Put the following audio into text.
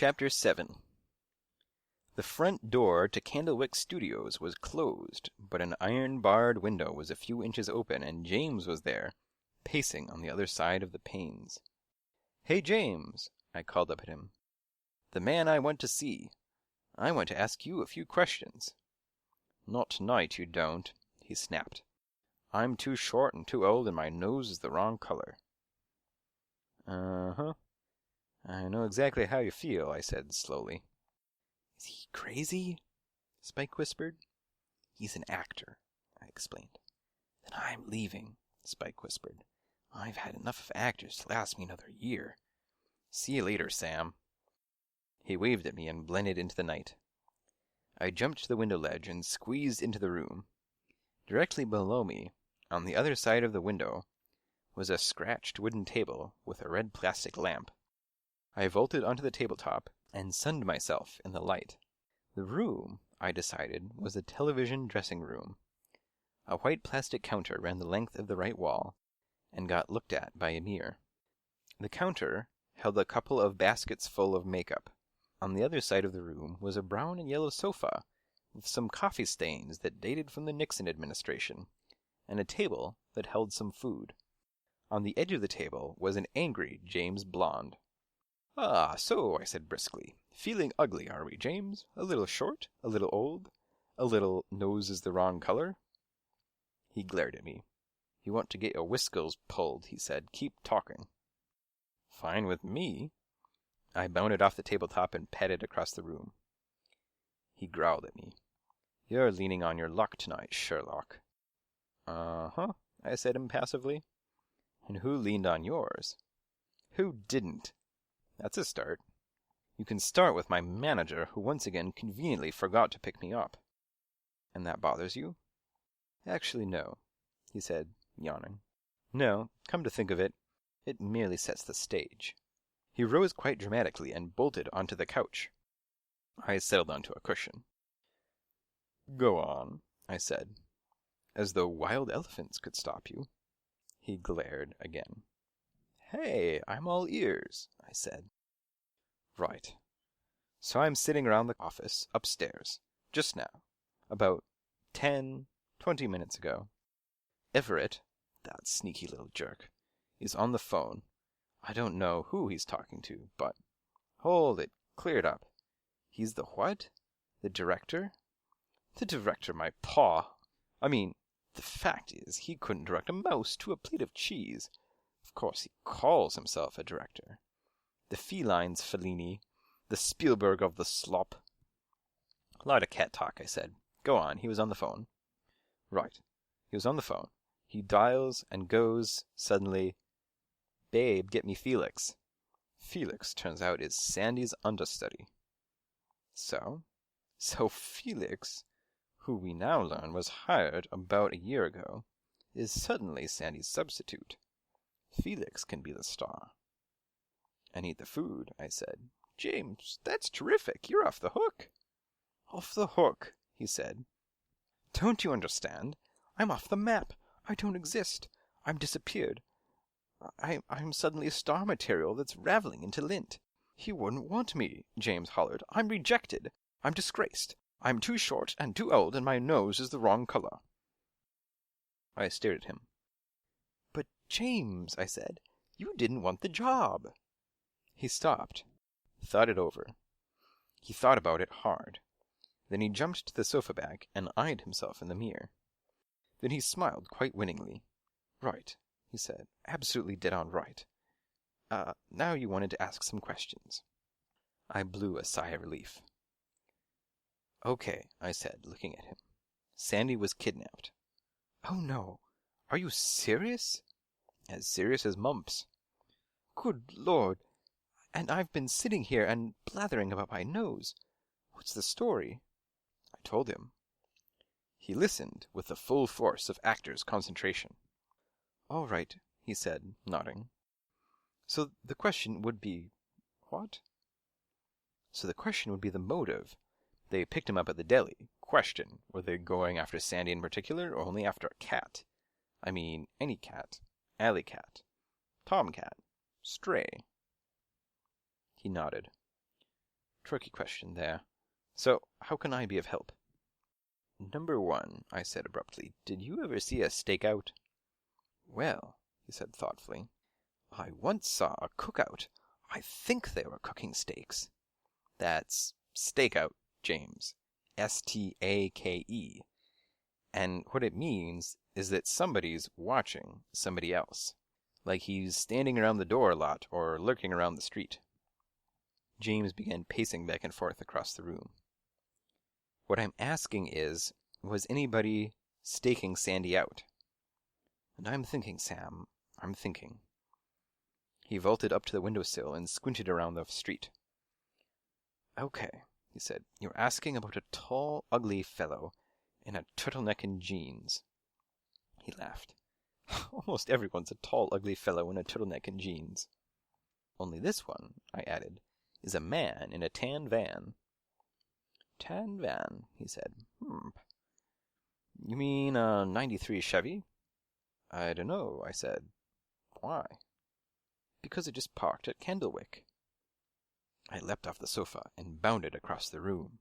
Chapter 7. The front door to Candlewick Studios was closed, but an iron-barred window was a few inches open, and James was there, pacing on the other side of the panes. "Hey, James," I called up at him. "The man I want to see. I want to ask you a few questions." "Not tonight, you don't," he snapped. "I'm too short and too old, and my nose is the wrong color." "Uh-huh. I know exactly how you feel," I said slowly. "Is he crazy?" Spike whispered. "He's an actor," I explained. "Then I'm leaving," Spike whispered. "I've had enough of actors to last me another year. See you later, Sam." He waved at me and blended into the night. I jumped to the window ledge and squeezed into the room. Directly below me, on the other side of the window, was a scratched wooden table with a red plastic lamp. I vaulted onto the tabletop and sunned myself in the light. The room, I decided, was a television dressing room. A white plastic counter ran the length of the right wall, and got looked at by a mirror. The counter held a couple of baskets full of makeup. On the other side of the room was a brown and yellow sofa, with some coffee stains that dated from the Nixon administration, and a table that held some food. On the edge of the table was an angry James Blonde. "Ah, so," I said briskly. "Feeling ugly, are we, James? A little short? A little old? A little nose is the wrong color?" He glared at me. "You want to get your whiskers pulled," he said. "Keep talking." "Fine with me." I bounded off the tabletop and padded across the room. He growled at me. "You're leaning on your luck tonight, Sherlock." "Uh-huh," I said impassively. "And who leaned on yours?" "Who didn't?" "That's a start." "You can start with my manager, who once again conveniently forgot to pick me up." "And that bothers you?" "Actually, no," he said, yawning. "No, come to think of it, it merely sets the stage." He rose quite dramatically and bolted onto the couch. I settled onto a cushion. "Go on," I said. "As though wild elephants could stop you." He glared again. "Hey, I'm all ears," I said. "Right. So I'm sitting around the office, upstairs, just now, about 20 minutes ago. Everett, that sneaky little jerk, is on the phone. I don't know who he's talking to, but... Hold it, clear it up. He's the what? The director? The director, my paw! The fact is, he couldn't direct a mouse to a plate of cheese. Of course, he calls himself a director. The feline's Fellini, the Spielberg of the slop." "A lot of cat talk," I said. "Go on, he was on the phone." "Right. He was on the phone. He dials and goes, suddenly, 'Babe, get me Felix.' Felix, turns out, is Sandy's understudy." "So?" "So Felix, who we now learn was hired about a year ago, is suddenly Sandy's substitute. Felix can be the star." "And eat the food," I said. "James, that's terrific. You're off the hook." "Off the hook," he said. "Don't you understand? I'm off the map. I don't exist. I'm disappeared. I'm suddenly star material that's raveling into lint. He wouldn't want me," James hollered. "I'm rejected. I'm disgraced. I'm too short and too old, and my nose is the wrong color." I stared at him. "But James," I said, "you didn't want the job." He stopped, thought it over. He thought about it hard. Then he jumped to the sofa back and eyed himself in the mirror. Then he smiled quite winningly. "Right," he said. "Absolutely dead on right. Now you wanted to ask some questions." I blew a sigh of relief. "Okay," I said, looking at him. "Sandy was kidnapped." "Oh, no. Are you serious?" "As serious as mumps." "Good Lord. And I've been sitting here and blathering about my nose. What's the story?" I told him. He listened with the full force of actor's concentration. "All right," he said, nodding. "So the question would be... what?" "So the question would be the motive. They picked him up at the deli. Question, were they going after Sandy in particular, or only after a cat? I mean, any cat. Alley cat. Tomcat. Stray." He nodded. Tricky question there. So, how can I be of help? Number one, I said abruptly, did you ever see a stakeout? Well, he said thoughtfully, I once saw a cookout. I think they were cooking steaks. That's stakeout, James. S-T-A-K-E. And what it means is that somebody's watching somebody else. Like he's standing around the door a lot or lurking around the street. James began pacing back and forth across the room. What I'm asking is, was anybody staking Sandy out? And I'm thinking, Sam, I'm thinking. He vaulted up to the windowsill and squinted around the street. Okay, he said, you're asking about a tall, ugly fellow in a turtleneck and jeans. He laughed. Almost everyone's a tall, ugly fellow in a turtleneck and jeans. Only this one, I added, is a man in a tan van. Tan van, he said. You mean a 93 Chevy? I don't know, I said. Why? Because it just parked at Candlewick. I leapt off the sofa and bounded across the room.